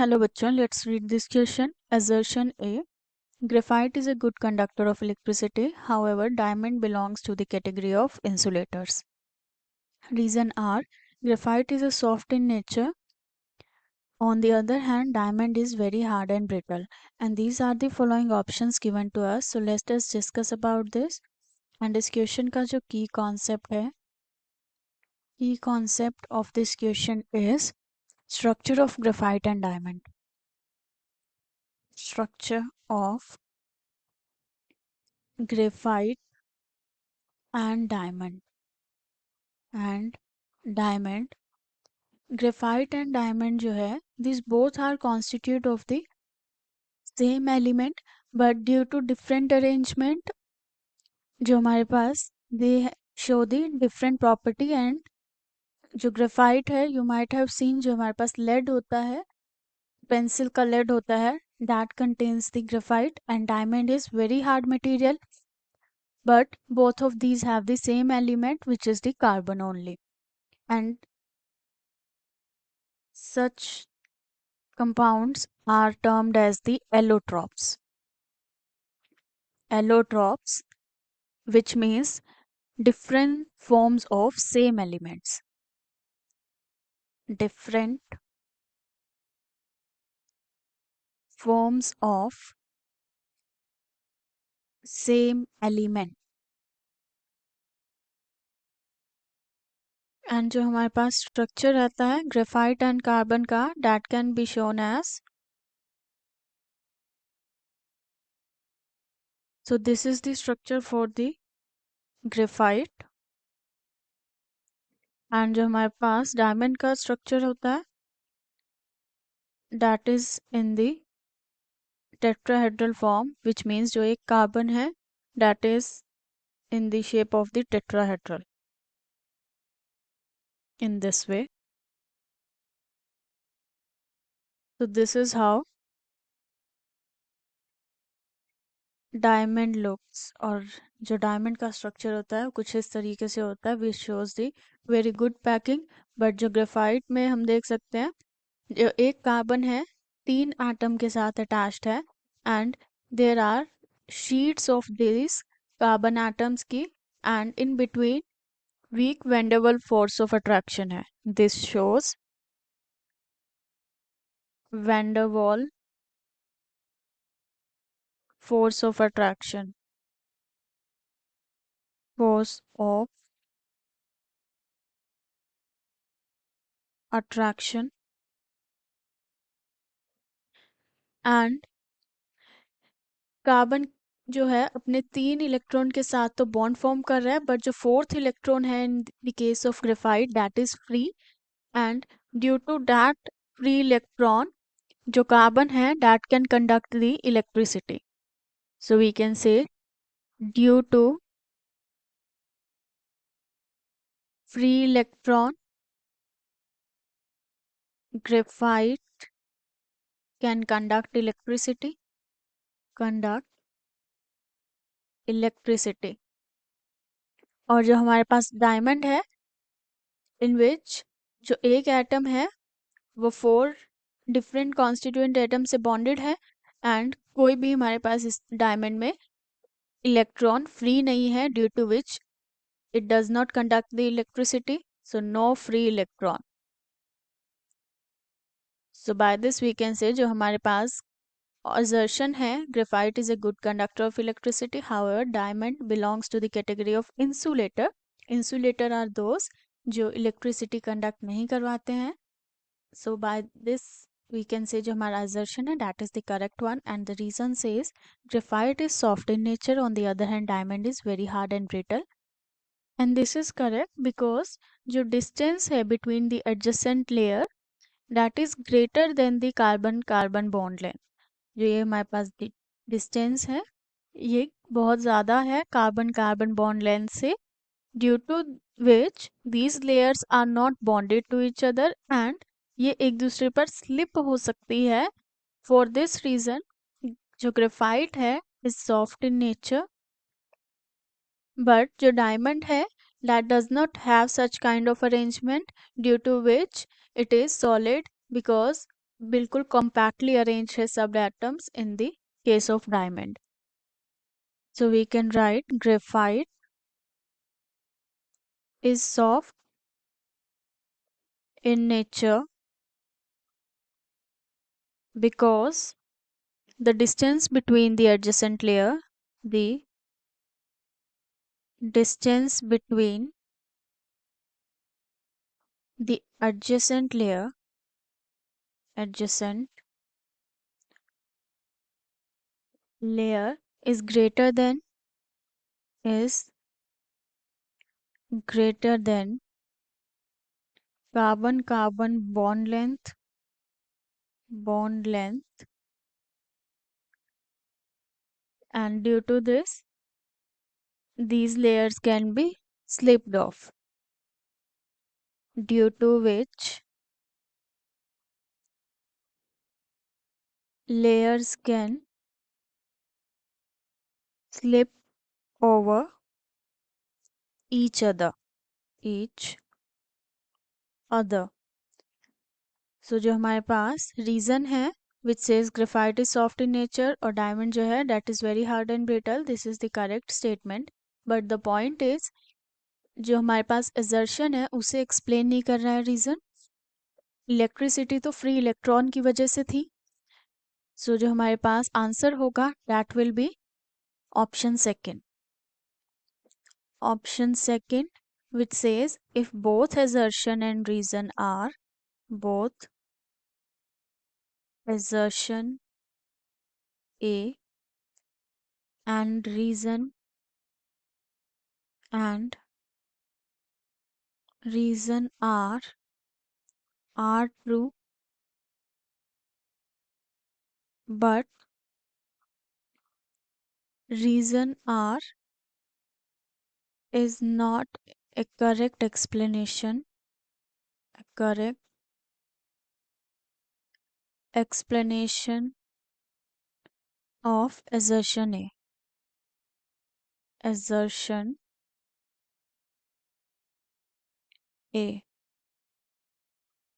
Hello bachchan, let's read this question. Assertion A. Graphite is a good conductor of electricity. However, diamond belongs to the category of insulators. Reason R. Graphite is a soft in nature. On the other hand, diamond is very hard and brittle. And these are the following options given to us. So let us discuss about this. And this question का जो key concept है, key concept of this question is structure of graphite and diamond. Structure of graphite and diamond. Graphite and diamond जो है, these both are constitute of the same element, but due to different arrangement जो हमारे पास they show the different property. And जो graphite है, you might have seen, जो हमारे पास lead होता है, पेंसिल का lead होता है, that contains the graphite, and diamond is very hard material, but both of these have the same element, which is the carbon only. And such compounds are termed as the allotropes. Allotropes, which means different forms of same elements. Different forms of same element. And जो हमारे पास structure रहता है graphite and carbon का, that can be shown as, so this is the structure for the graphite. And जो हमारे पास diamond का स्ट्रक्चर होता है, that is in the tetrahedral form, which means जो एक कार्बन है, that is in the shape of the tetrahedral in this way. So this is how diamond looks, और जो डायमंड का स्ट्रक्चर होता है कुछ इस तरीके से होता है, which shows the very good packing. But जो ग्रेफाइट में हम देख सकते हैं, जो एक कार्बन है 3 एटम के साथ अटैच्ड है, and there are sheets of this carbon atoms की, and in between weak van der Waals force of attraction है. This shows van der Waals force of attraction, force of attraction. And carbon जो है अपने 3 इलेक्ट्रॉन के साथ तो बॉन्ड फॉर्म कर रहा है, बट जो 4th इलेक्ट्रॉन है in the case of graphite, that is free. And due to that free electron, जो कार्बन है, that can conduct the electricity. So we can say due to free electron, graphite can conduct electricity. और जो हमारे पास diamond है, इन विच जो एक atom है वो 4 डिफरेंट कॉन्स्टिट्यूएंट एटम से बॉन्डेड है, एंड कोई भी हमारे पास इस डायमंड में इलेक्ट्रॉन फ्री नहीं है, due to which it does not conduct the electricity. So no free electron. So by this we can say जो हमारे पास assertion है, graphite is a good conductor of electricity. However, diamond belongs to the category of insulator. Insulator are those जो electricity conduct नहीं करवाते हैं. So by this we can say जो हमारा assertion है, that is the correct one, and the reason says graphite is soft in nature, on the other hand diamond is very hard and brittle. And this is correct because जो distance है between the adjacent layer, that is greater than the carbon bond length. जो ये हमारे पास distance है, ये बहुत ज़्यादा है कार्बन बॉन्ड लेंथ से, due to which these layers are not bonded to each other, and ये एक दूसरे पर स्लिप हो सकती है. फॉर दिस रीज़न जो ग्रेफाइट है is soft in nature, but जो डायमंड है that does not have such kind of arrangement, due to which it is solid, because बिल्कुल compactly arranged है सब atoms in the case of diamond. So we can write graphite is soft in nature because the distance between the adjacent layer, the distance between the adjacent layer is greater than carbon carbon bond length, and due to this these layers can be slipped off, due to which layers can slip over each other. So जो हमारे पास reason है which says graphite is soft in nature और diamond जो है that is very hard and brittle, this is the correct statement. But the point is जो हमारे पास assertion है उसे explain नहीं कर रहा है रीजन. इलेक्ट्रिसिटी तो फ्री इलेक्ट्रॉन की वजह से थी. सो जो हमारे पास आंसर होगा that will be option second. Option second which says if both assertion and reason are both assertion A and reason are true, but reason R is not a correct explanation of assertion A.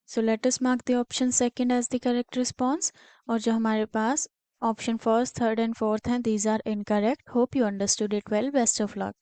So let us mark the option second as the correct response. और जो हमारे पास option first, third and fourth हैं, these are incorrect. Hope you understood it well. Best of luck.